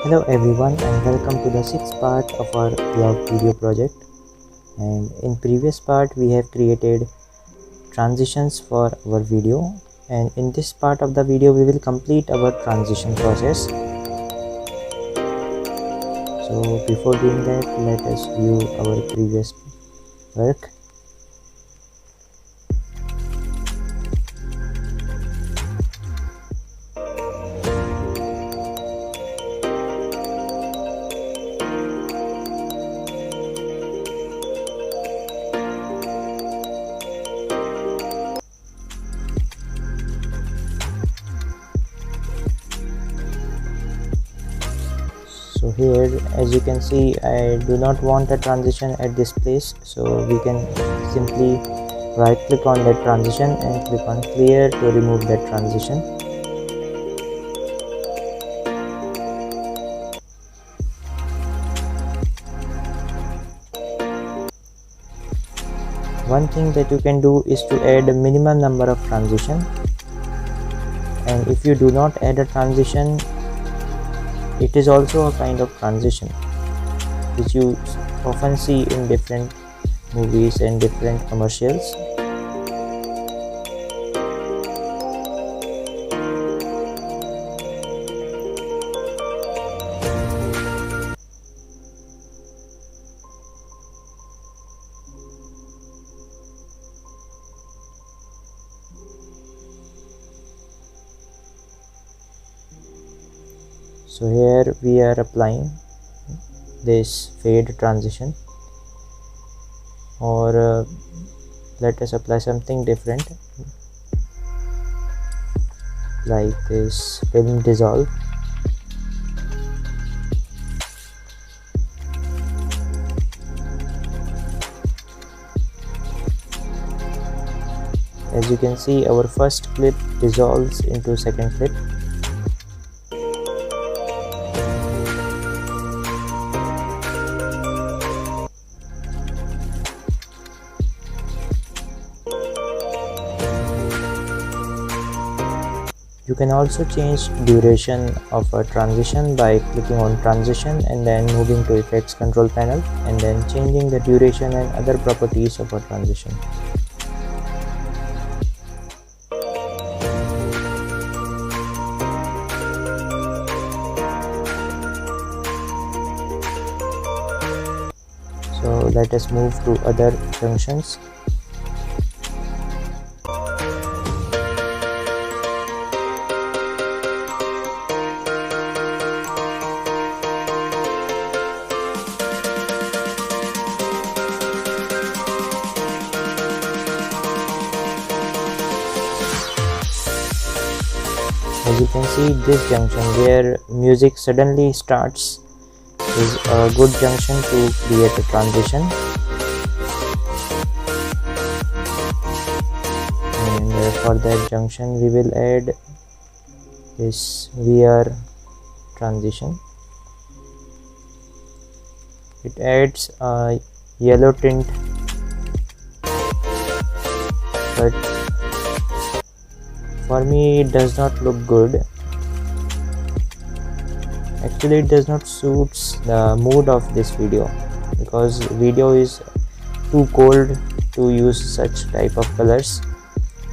Hello everyone and welcome to the sixth part of our blog video project. And in previous part we have created transitions for our video, and in this part of the video we will complete our transition process. So before doing that, let us view our previous work. So here, as you can see, I do not want a transition at this place, so we can simply right click on that transition and click on clear to remove that transition. One thing that you can do is to add a minimum number of transition, and if you do not add a transition, it is also a kind of transition which you often see in different movies and different commercials. So here we are applying this fade transition, or let us apply something different like this film dissolve. As you can see, our first clip dissolves into second clip. You can also change duration of a transition by clicking on transition and then moving to effects control panel and then changing the duration and other properties of a transition. So let us move to other junctions. As you can see, this junction where music suddenly starts is a good junction to create a transition. And for that junction we will add this VR transition. It adds a yellow tint, but for me it does not look good. Actually, it does not suits the mood of this video, because video is too cold to use such type of colors.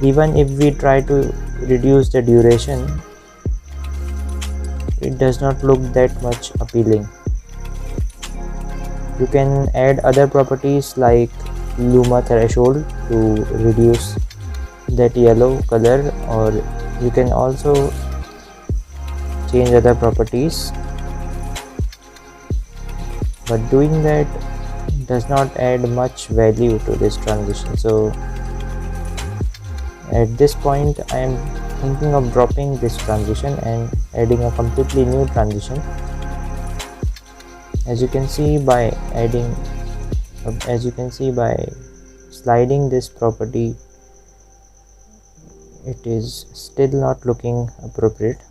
Even if we try to reduce the duration, it does not look that much appealing. You can add other properties like luma threshold to reduce that yellow color, or you can also change other properties, but doing that does not add much value to this transition. So at this point I am thinking of dropping this transition and adding a completely new transition. As you can see by sliding this property, it is still not looking appropriate.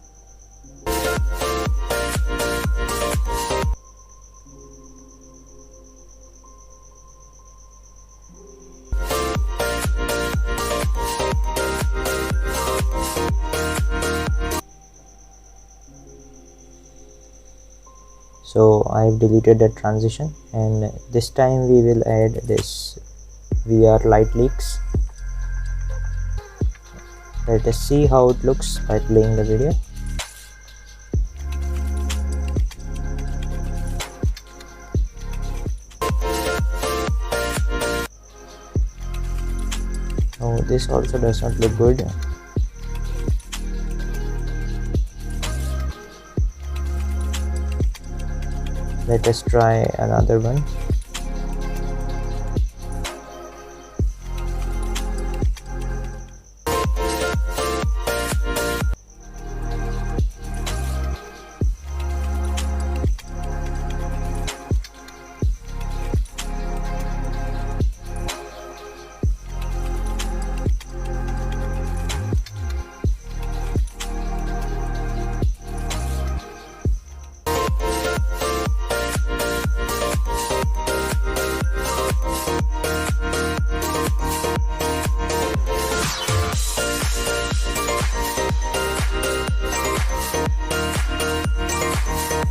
so I've deleted that transition, and this time we will add this VR light leaks. Let us see how it looks by playing the video. Oh, this also does not look good. Let us try another one.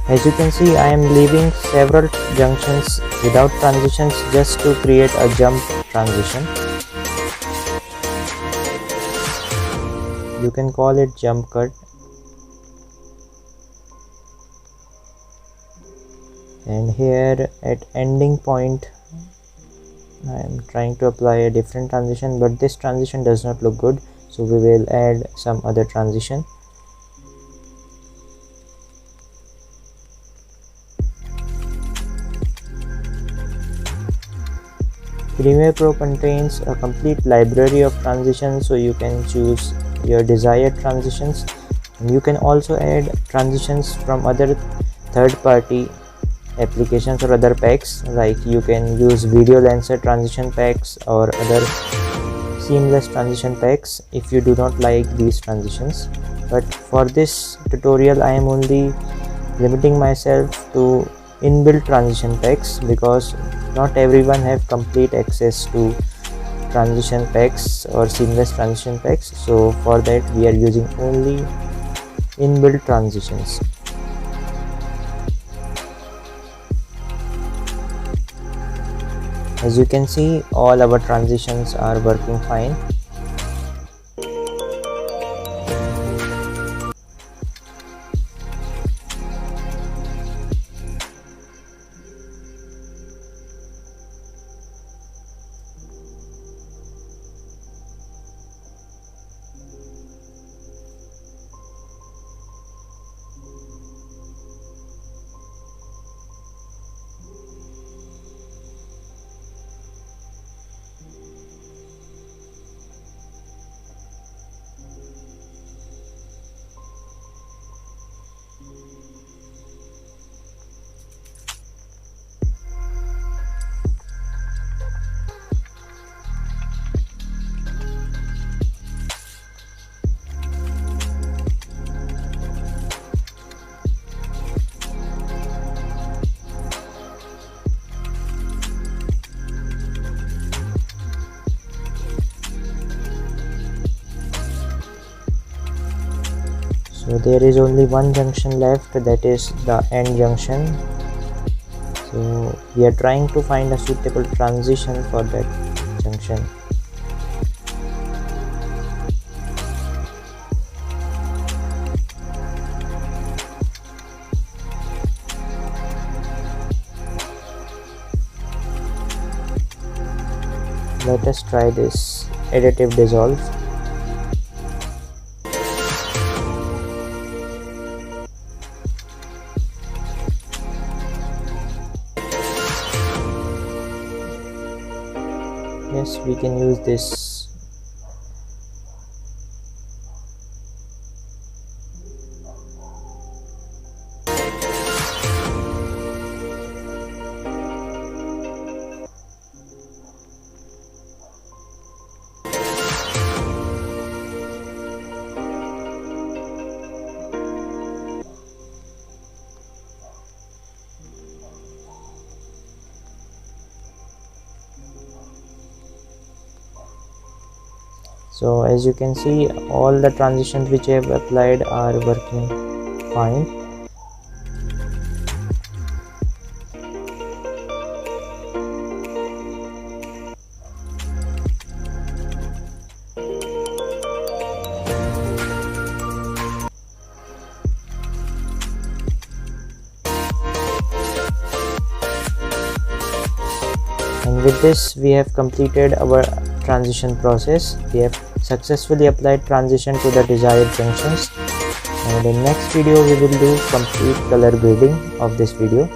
As you can see, I am leaving several junctions without transitions just to create a jump transition. You can call it jump cut. And here at ending point, I am trying to apply a different transition, but this transition does not look good, so we will add some other transition. Premiere Pro contains a complete library of transitions, so you can choose your desired transitions, and you can also add transitions from other third-party applications or other packs, like you can use Video Lancer transition packs or other seamless transition packs if you do not like these transitions. But for this tutorial I am only limiting myself to inbuilt transition packs, because not everyone have complete access to transition packs or seamless transition packs, so for that we are using only inbuilt transitions. As you can see, all our transitions are working fine. So there is only one junction left, that is the end junction. So we are trying to find a suitable transition for that junction. Let us try this additive dissolve. Yes, we can use this. So as you can see, all the transitions which I have applied are working fine. And with this we have completed our transition process. We have successfully applied transition to the desired junctions, and in next video we will do complete color grading of this video.